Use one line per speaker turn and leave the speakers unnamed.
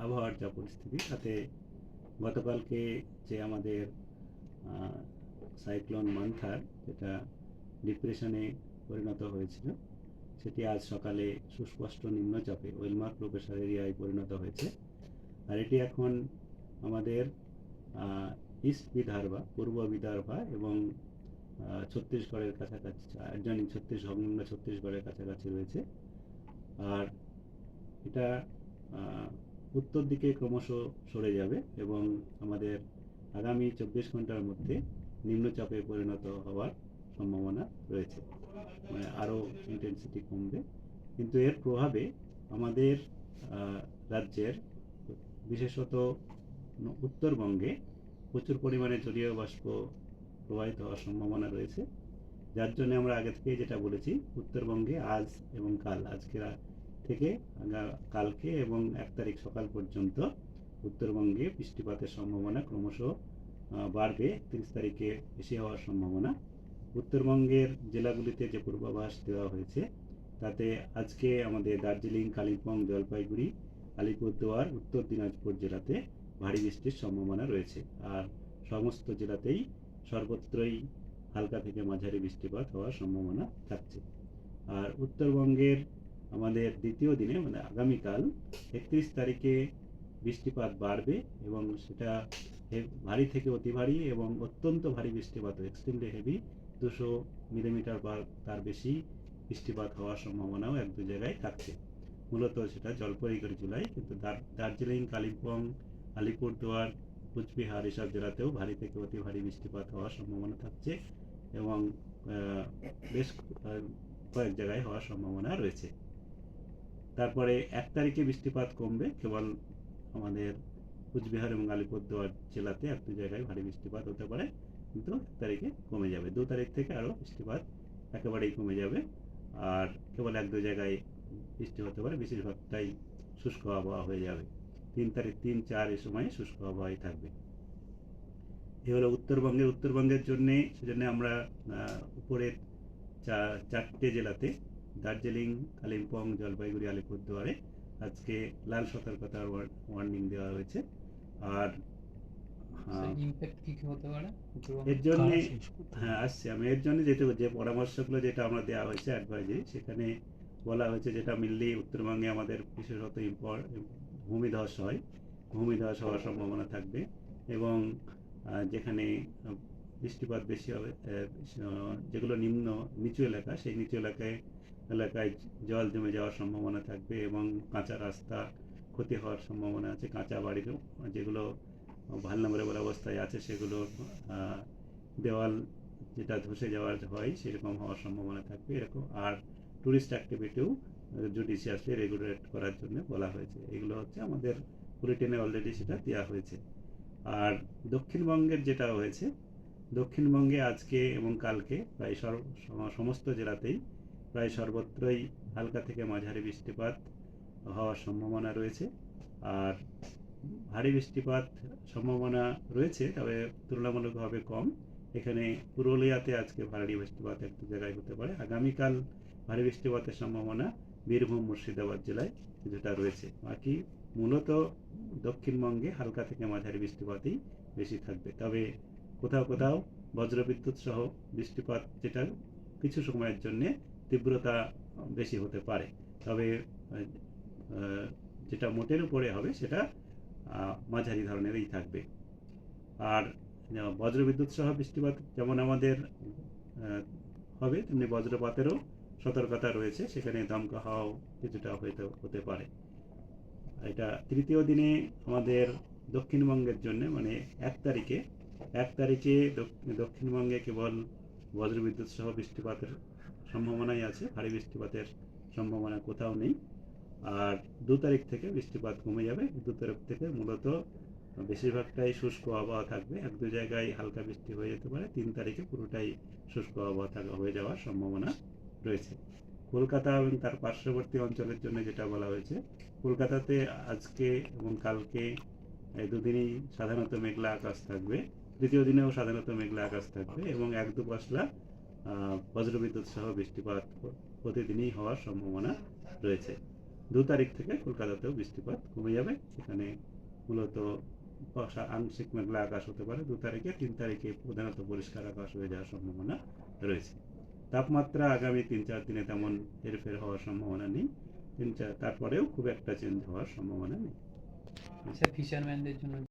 আবহাওয়ার যা পরিস্থিতি তাতে গতকালকে যে আমাদের সাইক্লোন মান্থার যেটা ডিপ্রেশনে পরিণত হয়েছিল সেটি আজ সকালে সুস্পষ্ট নিম্নচাপে ওয়েলমার্ক লো প্রেশার এরিয়ায় পরিণত হয়েছে। আর এটি এখন আমাদের ইস্ট বিদর্ভা, পূর্ব বিদর্ভা এবং ছত্তিশগড়ের কাছাকাছি, রাজধানী সংলগ্ন ছত্তিশগড়ের কাছাকাছি রয়েছে। আর এটা উত্তর দিকে ক্রমশ সরে যাবে এবং আমাদের আগামী 24 ঘন্টার মধ্যে নিম্নচাপে পরিণত হওয়ার সম্ভাবনা রয়েছে, মানে আরও ইন্টেন্সিটি কমবে। কিন্তু এর প্রভাবে আমাদের রাজ্যের বিশেষত উত্তরবঙ্গে প্রচুর পরিমাণে জলীয় বাষ্প প্রবাহিত হওয়ার সম্ভাবনা রয়েছে, যার জন্য আমরা আগে থেকে যেটা বলেছি উত্তরবঙ্গে আজ এবং কাল, আজকে থেকে কালকে এবং 1 তারিখ সকাল পর্যন্ত উত্তরবঙ্গে বৃষ্টিপাতের সম্ভাবনা ক্রমশ বাড়বে। 30 তারিখে বেশি হওয়ার সম্ভাবনা। উত্তরবঙ্গের জেলাগুলিতে যে পূর্বাভাস দেওয়া হয়েছে তাতে আজকে আমাদের দার্জিলিং, কালিম্পং, জলপাইগুড়ি, আলিপুরদুয়ার, উত্তর দিনাজপুর জেলাতে ভারী বৃষ্টির সম্ভাবনা রয়েছে। আর সমস্ত জেলাতেই সর্বত্রই হালকা থেকে মাঝারি বৃষ্টিপাত হওয়ার সম্ভাবনা থাকছে। আর উত্তরবঙ্গের আমাদের দ্বিতীয় দিনে মানে আগামীকাল 31 তারিখে বৃষ্টিপাত বাড়বে এবং সেটা ভারী থেকে অতি ভারী এবং অত্যন্ত ভারী বৃষ্টিপাত, এক্সট্রিমলি হেভি 200 মিলিমিটার বা তার বেশি বৃষ্টিপাত হওয়ার সম্ভাবনাও 1-2 জায়গায় থাকছে। মূলত সেটা জলপাইগুড়ি জেলায়, কিন্তু দার্জিলিং, কালিম্পং, আলিপুরদুয়ার, কুচবিহার এসব জেলাতেও ভারী থেকে অতি ভারী বৃষ্টিপাত হওয়ার সম্ভাবনা থাকছে এবং বেশ কয়েক জায়গায় হওয়ার সম্ভাবনা রয়েছে। তারপরে 1 তারিখে বৃষ্টিপাত কমবে, কেবল আমাদের কুচবিহার এবং আলিপুরদুয়ার জেলাতে 1-2 জায়গায় ভারী বৃষ্টিপাত হতে পারে, কিন্তু 1 তারিখে কমে যাবে। 2 তারিখ থেকে আরও বৃষ্টিপাত একেবারেই কমে যাবে আর কেবল 1-2 জায়গায় বৃষ্টি হতে পারে, বেশিরভাগটাই শুষ্ক আবহাওয়া হয়ে যাবে। 3 তারিখ, 3, 4 এই সময় শুষ্ক আবহাওয়াই থাকবে। এ হলো উত্তরবঙ্গের জন্যে, সেজন্য আমরা উপরের 4টে জেলাতে দার্জিলিং, কালিম্পং, জলপাইগুড়ি, আলিপুরদুয়ারে আজকে লাল সতর্কতার ওয়ার্নিং দেওয়া হয়েছে। আর
ইমপ্যাক্ট কি হতে পারে
এর জন্য, আসছে আমি এর জন্য যে পরামর্শগুলো যেটা আমরা দেওয়া হয়েছে অ্যাডভাইজারি, সেখানে বলা হয়েছে যেটা মেনলি উত্তরবঙ্গে আমাদের বিশেষত ভূমিধস হওয়ার সম্ভাবনা থাকবে এবং যেখানে বৃষ্টিপাত বেশি হবে, যেগুলো নিচু এলাকা, সেই নিচু এলাকায় জল জমে যাওয়ার সম্ভাবনা থাকবে এবং কাঁচা রাস্তা ক্ষতি হওয়ার সম্ভাবনা আছে। কাঁচা বাড়িরও যেগুলো ভালনারেবল অবস্থায় আছে সেগুলোর দেওয়াল যেটা ধসে যাওয়ার হয় সেরকম হওয়ার সম্ভাবনা থাকবে এরকম। আর ট্যুরিস্ট অ্যাক্টিভিটিও জুডিশিয়াসলি রেগুলেট করার জন্য বলা হয়েছে। এগুলো হচ্ছে আমাদের বুলেটিনে অলরেডি সেটা দেওয়া হয়েছে। আর দক্ষিণবঙ্গের যেটা হয়েছে, দক্ষিণবঙ্গে আজকে এবং কালকে প্রায় সমস্ত জেলাতেই প্রায় সর্বত্রই হালকা থেকে মাঝারি বৃষ্টিপাত হওয়ার সম্ভাবনা রয়েছে। আর ভারী বৃষ্টিপাত সম্ভাবনা রয়েছে, তবে তুলনামূলকভাবে কম। এখানে পুরুলিয়াতে আজকে ভারী বৃষ্টিপাত 1-2 জায়গায় হতে পারে। আগামীকাল ভারী বৃষ্টিপাতের সম্ভাবনা বীরভূম, মুর্শিদাবাদ জেলায় কিছুটা রয়েছে। বাকি মূলত দক্ষিণবঙ্গে হালকা থেকে মাঝারি বৃষ্টিপাতই বেশি থাকবে, তবে কোথাও কোথাও বজ্রবিদ্যুৎ সহ বৃষ্টিপাত, যেটা কিছু সময়ের জন্য তীব্রতা বেশি হতে পারে, তবে যেটা মোটের উপরে হবে সেটা মাঝারি ধরনেরই থাকবে। আর বজ্রবিদ্যুৎ সহ বৃষ্টিপাত যেমন আমাদের হবে, তেমনি বজ্রপাতেরও সতর্কতা রয়েছে, সেখানে দমকা হাওয়াও কিছুটা হতে পারে। এটা তৃতীয় দিনে আমাদের দক্ষিণবঙ্গের জন্য, মানে 1 তারিখে দক্ষিণবঙ্গে কেবল বজ্রবিদ্যুৎ সহ বৃষ্টিপাতের সম্ভাবনাই আছে, ভারী বৃষ্টিপাতের সম্ভাবনা কোথাও নেই। আর 2 তারিখ থেকে বৃষ্টিপাত কমে যাবে। 2 তারিখ থেকে মূলত বেশিরভাগটাই শুষ্ক আবহাওয়া থাকবে, 1-2 জায়গায় হালকা বৃষ্টি হয়ে যেতে পারে। 3 তারিখে পুরোটাই শুষ্ক আবহাওয়া হয়ে যাওয়ার সম্ভাবনা রয়েছে। কলকাতা এবং তার পার্শ্ববর্তী অঞ্চলের জন্য যেটা বলা হয়েছে, কলকাতাতে আজকে এবং কালকে এই দুদিনই সাধারণত মেঘলা আকাশ থাকবে, তৃতীয় দিনেও সাধারণত মেঘলা আকাশ থাকবে এবং 1-2 পশলা বজ্রবিদ্যুৎ সহ বৃষ্টিপাত প্রতিদিনই হওয়ার সম্ভাবনা রয়েছে। 2 তারিখ থেকে কলকাতাতেও বৃষ্টিপাত কমে যাবে। সেখানে মূলত আংশিক মেঘলা আকাশ হতে পারে 2 তারিখে। 3 তারিখে প্রধানত পরিষ্কার আকাশ হয়ে যাওয়ার সম্ভাবনা রয়েছে। তাপমাত্রা আগামী 3-4 দিনে তেমন হেরফের হওয়ার সম্ভাবনা নেই। তারপরেও খুব একটা চেঞ্জ হওয়ার সম্ভাবনা নেই।
আচ্ছা, ফিশারম্যানদের জন্য